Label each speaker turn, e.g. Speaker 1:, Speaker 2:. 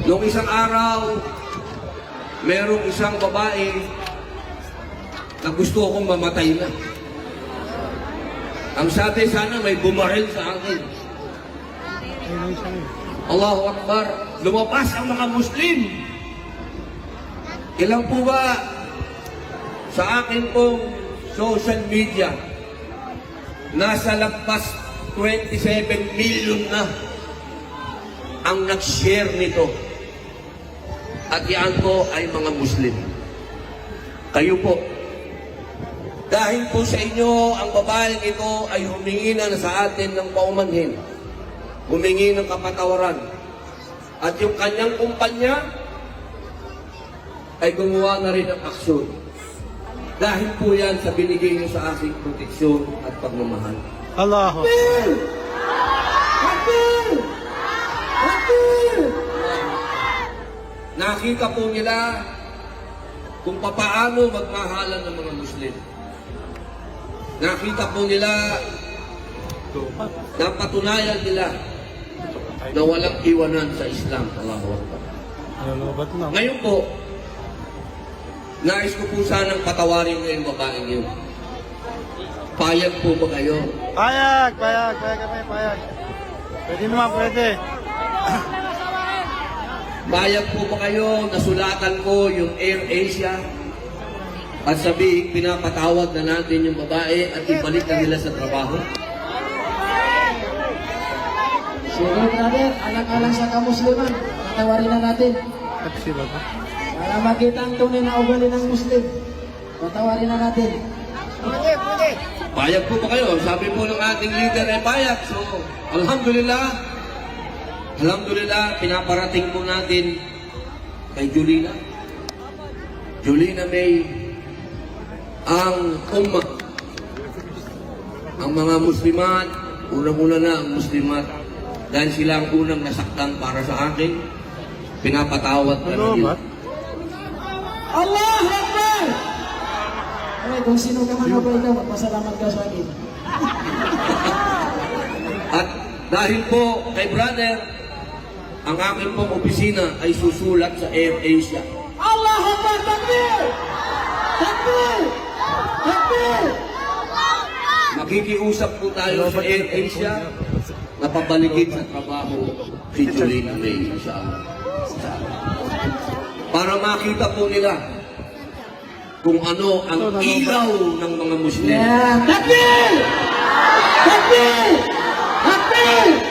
Speaker 1: Noong isang araw, merong isang babae na gusto akong mamatay na. Ang sabi, sana may bumaril sa akin. Allahu Akbar. Lumabas ang mga Muslim. Ilang po ba sa akin pong social media, nasa lagpas 27 million na ang nag-share nito. At yan po ay mga Muslim. Kayo po. Dahil po sa inyo, ang babaeng ito ay humingi na sa atin ng paumanhin. Humingi ng kapatawaran. At yung kanyang kumpanya ay gumawa na rin ng aksyon. Dahil po yan sa binigay niyo sa aking proteksyon at pagmamahal.
Speaker 2: Allahu
Speaker 1: Akbar! Akbar! Akbar! Nakita po nila kung papaano magmahalan ng mga Muslim. Nakita po nila, napatunayan nila na walang iwanan sa Islam. Allahu Akbar. Ngayon po, nais ko po sanang patawarin niyo yung babaeng yun. Payag po ba kayo?
Speaker 2: Payag kami, payag. Pwede naman, pwede.
Speaker 1: Payag po ba kayo na sulatan ko yung Air Asia at sabihin pinapatawad na natin yung babae at ibalik na nila sa trabaho?
Speaker 3: Sige, brother, alang-alang sa kamusliman, patawarin na natin. Para makita ang tunay na ugali ng Muslim, patawarin na natin.
Speaker 1: Payag po ba kayo? Sabi po ng ating leader ay payag. So, alhamdulillah, pinaparating po natin kay Julina. Julina May, ang ummah, ang mga Muslimat, unang-una na ang Muslimat, dahil sila ang unang nasaktan para sa akin, pinapatawad na nila.
Speaker 3: Allah Akbar! Ay, kung sino ka man ako ikaw, magpasalamat ka sa akin.
Speaker 1: At dahil po kay brother, ang aking pong opisina ay susulat sa Air Asia.
Speaker 3: Allah Akbar! Takbir! Takbir! Takbir!
Speaker 1: Makikiusap po tayo sa Air Asia na pabalikin sa trabaho si Julina May, inshallah. Para makita po nila kung ano ang ilaw ng mga Muslim.
Speaker 3: Yeah! Takbir! Takbir! Takbir!